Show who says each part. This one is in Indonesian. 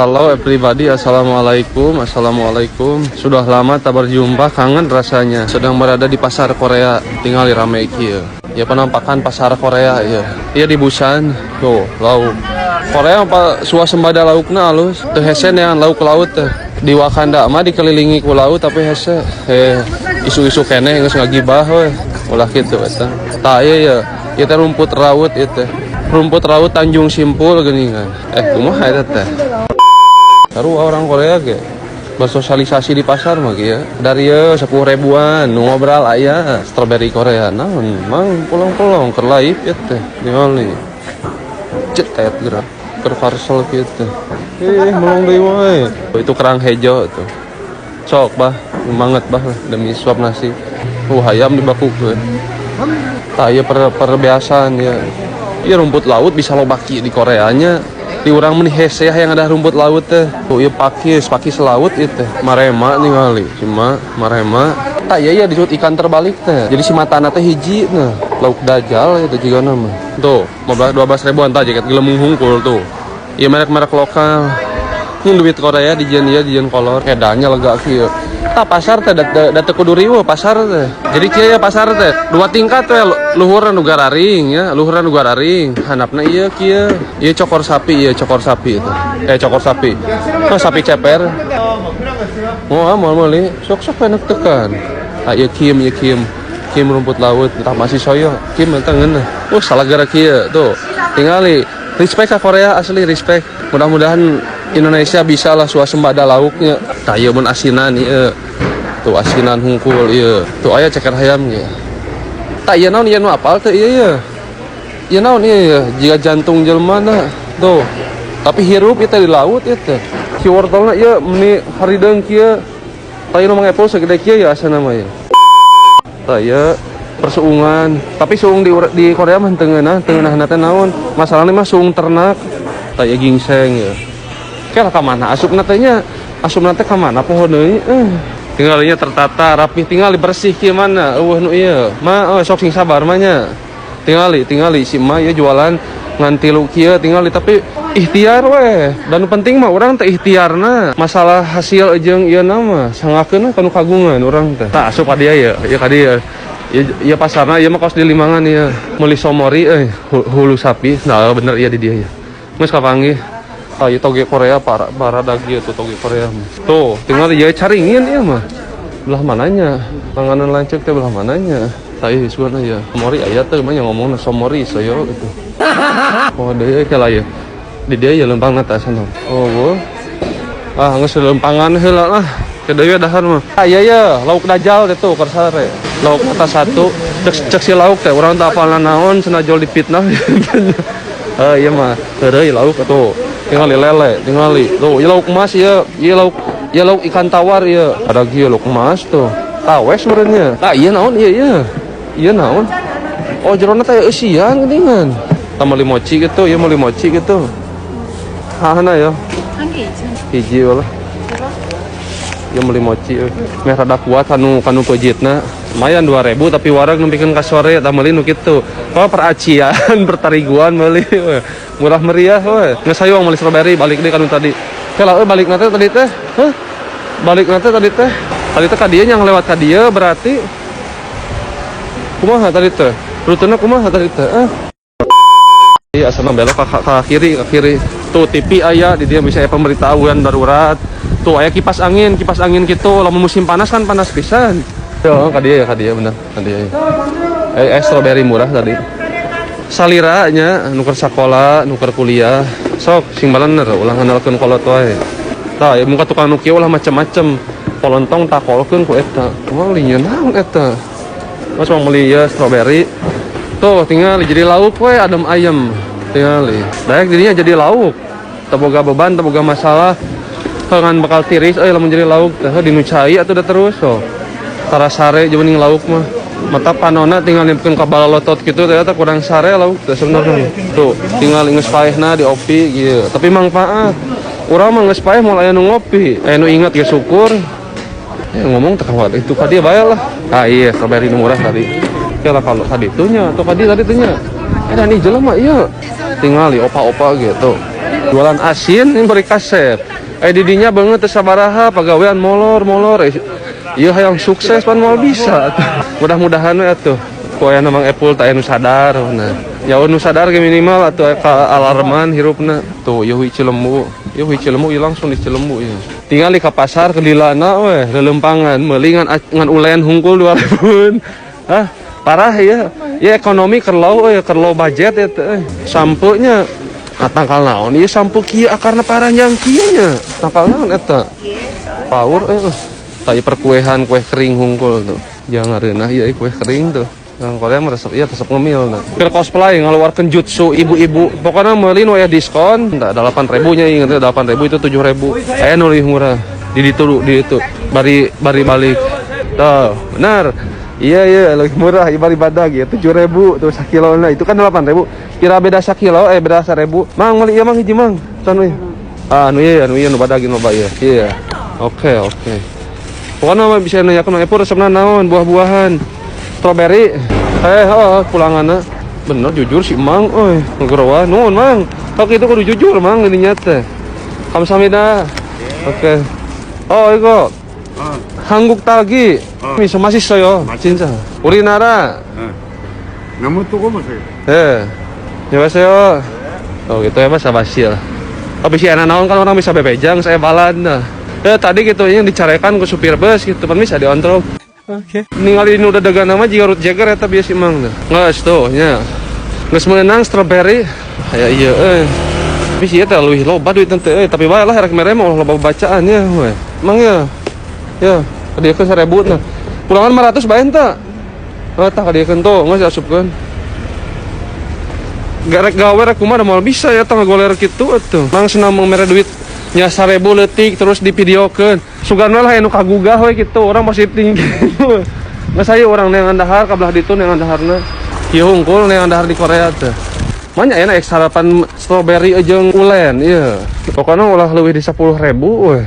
Speaker 1: Halo everybody, assalamualaikum. Sudah lama tak berjumpa, kangen rasanya. Sedang berada di pasar Korea, tinggal di rame kia. Ya penampakan pasar Korea ya. Iya di Busan. Tuh, lauk Korea apa suasembada laukna halus. Tuh hese yang lauk laut teh. Di Wakanda mah dikelilingi ku laut tapi hese isu-isu keneh geus ngagibah we. Ulah kitu eta. Tah ieu ya, ieu teh rumput laut ieu teh. Rumput laut Tanjung Simpul geuningan. Kumaha eta teh? Taruh orang Korea ge bersosialisasi di pasar mah ya. Dari ya 10 ribuan nu ngobrol aya strawberry Korea naon mang pulang-pulang keur live ya teh ningali cetet gerak keur parcel kitu melong deui wae itu kerang hejo tuh sok bah banget bah demi suap nasi hayam dibakukeun tah ieu perbiasaan ya. Ieu rumput laut bisa lobaki di Koreanya. Di urang meni hese yang ada rumput laut teh. Tuh ieu pakis laut itu marema ningali. Cuma marema tak iya disebut ikan terbalik teh. Jadi si matana teh hiji nah. Lauk dajal itu juga nama. Tuh 12 ribuan tah jaket gelem hungkul tuh. Ieu merek-merek lokal. Duit Korea di dijen kolor edanya lega kieu. Tah pasar teh da teu kudu riweuh pasar teh. Jadi kieu ya pasar teh 2 tingkat teh luhuran nu gararing ya, luhuran nu gararing. Handapna ieu kieu. Ieu cokor sapi itu. Cokor sapi. Oh sapi ceper. Moal meuli sok-sok enak tekan. Ah ieu Kim rumput laut entah masih soyo. Kim entah ngeunah. Salah gara kieu tuh. Tingali respect ka Korea asli respect. Mudah-mudahan Indonesia bisa lah suasembada lauknya. Tah ieu mun asinan ieu. Tuh asinan hungkul ieu. Tuh aya ceker hayam ge. Tah ieu naon ieu nu apal teh ieu. Ieu naon ieu jiga jantung jelema na. Tuh. Tapi hirup ieu teh di laut ieu teh. Si wortelna ieu meni harideung kieu. Tah ieu nu mangepul sagede kieu ya asana mah ieu. Tah ieu persuungan. Tapi suung di Korea mah teu ngeunah teh naon? Masalahna mah suung ternak. Tah ieu gingseng ya. Kela ka mana asupna teh nya? Asupna teh ka mana pohon deui? Tinggalinya tertata rapi, tinggali bersih kieu mana? Eueuh nu ieu. Mah sok sing sabar mah nya. Tingali si mah ieu jualan ngan 3 kieu tingali tapi ikhtiar we. Dan penting mah urang teh ikhtiarna. Masalah hasil jeung ieu mah sangakeun kanu kagungan urang teh. Tah asup ka dieu ya, ieu ka dieu. Ieu pasarna ieu mah kos di Limangan ieu. Meuli somori hulu sapi. Nah bener ieu di dieu ya. Geus kapanggih. Ieu toge Korea para dagi tuh toge Korea. Tuh, tinggal ieu caringin ieu mah. Belah mananya? Panganan lancip teh belah mananya? Tah ieu suana ya. Somori aya teh mah yang ngomongna somori sayo gitu. Oh deui kala ieu. Di dieu ieu lempangna teh sana. Oh, wo. Geus lempangan heula lah. Ke deui dahar mah. Ieu lauk dajal teh tuh keur sare. Lauk kata satu cek si lauk teh urang teh apalna naon cenah jol dipitnah. Iya mah heureuy lauk atuh. Tingali lele, tingali. Tuh, ieu lauk emas ieu. Ieu lauk ikan tawar ieu. Ada kieu lauk emas tuh. Tawes meureunnya. Tah ieu naon ieu? Ieu naon? Oh jerona teh eusian geuningan. Tah meuli mochi gitu, ieu meuli mochi gitu. Hahana ya. Hiji ulah. Ieu meuli mochi meh rada kuat kanu pejitna. Lumayan 2.000 tapi wareg nempikeun ka sore tah meuli nu kitu. Oh peracian pertariguan meuli murah meriah we. Geus hayong meuli strawberry balik deui kanu tadi. Kela balikna teh tadi teh. Balikna teh tadi teh. Tadi teh ka dieu yang lewat ka dieu berarti kumaha tadi teh? Rutena kumaha tadi teh? Iya asana belok ka kiri. Tuh TV aya di dia bisa pemberitahuan darurat. Tuh aya kipas angin gitu. Lamun musim panas kan panas pisan. Yo, ka dia bener. Ka dia. Strawberry murah tadi. Salira nya nuker sakola, nuker kuliah. Sok sing balener ulah nganalkeun kolot wae. Tah ya muka tukang nu kieu ulah macem-macem. Polontong takolkeun ku eta. Kumaha lieu naon eta? Mas mau meuli ya strawberry. Tuh tinggal jadi lauk we adem ayem. Tingali. Daek dirinya jadi lauk. Teu boga beban, teu boga masalah. Keungan bakal tiris lamun jadi lauk teh dinu cai atuh da terus so. Tara sare jeung lauk mah. Mata panona tinggal nimpkeun ka balalotot kitu teh eta kurang sare lauk teh sebenarnya. Tuh, tinggal geus paehna diopi kieu. Tapi manfaat. Urang mah geus paeh moal aya nu ngopi. Nu inget ge syukur. Ngomong teh kawat itu ka dieu bae lah. Iya, strawberry nu murah tadi. Kela kalau tadi tuh nya atau tadi tuh nya. Ada nih jelema iya. Tingali opa-opa gitu. jualan asin ini beri kasep. Didinya banget sabaraha pagawean molor. Iya yang sukses pan mau bisa. Mudah-mudahan ya tuh. Koya namang Apple tak anu sadar. Nah, ya anu sadar ge minimal atau alarman hirupna. Tuh, yeuh Cilembu. Yeuh Cilembu ieu langsung di Cilembu ya. Tinggal di ka pasar ke Dilana we, lelempangan meuli ngan ulen hungkul 2000. Hah, parah ya. Ya ekonomi kerlau budget ya teh. Sampeunya tangkal naon ieu sampu kieu akarna paranjang kieu nya. Tangkal naon eta? Power kayak perkuehan kue kering hungkul tuh. Jangan renah ya kue kering tuh. Yang Korea meresep ngemil nah. Keur cosplay ngaluarkeun jutsu ibu-ibu. Pokoknya meuli nu aya diskon, da 8.000 nya inget 8.000 itu 7.000. Aya nu leuwih murah. Di ditu bari balik. Tuh, benar. Iya lebih murah bari badag ya 7.000 tuh sakilona itu kan 8.000. Kira beda sakilo beda 1.000. Mang meuli ieu mang hiji mang. Can we. Anu ieu nu badag nu loba ieu. Iya. Oke. Pokoknya mah bisa nanyakan Epur resepna naon buah-buahan strawberry. Pulanganna bener jujur si Mang nggerowa nuhun Mang. Kok itu kudu jujur Mang ini nyata. Kamsahamnida. Oke. Iko. Hangguk tagi. Masih soyo. Cinta. Urinara.
Speaker 2: Namun tuh kok masih.
Speaker 1: Annyeonghaseyo. Gitu ya Mas Abasil. Bisa anak naon kan orang bisa bebejang saya balan nah. Tadi gitu yang dicarekan ke supir bus gitu pan bisa diontrol. Oke. Ninggalin udah dagang nama jika root jagger eta biasa Mang nah. Geus tuh nya. Geus meunang strawberry. Aya ieu Tapi sih eta leuwih loba duit teh tapi bae lah rek mere mah loba bacaan ya we. Mang ya. Ya, kadiekeun 1.000 nah. Pulangan 500 bae tah. Tah kadiekeun tuh geus asupkeun. Garek gawe rek kumaha moal bisa ya tah ngagoler kitu atuh. Mang senam mere duit nya 1.000 leutik terus divideokeun. Sugan lah anu kagugah we kitu, orang masih tinggi. Geus aya urang neangan dahar ka belah ditu neangan daharna. Kieu hungkul neangan dahar di Korea teh. Manya enak sarapan strawberry jeung ulen ieu. Pokona ulah leuwih di 10.000 we.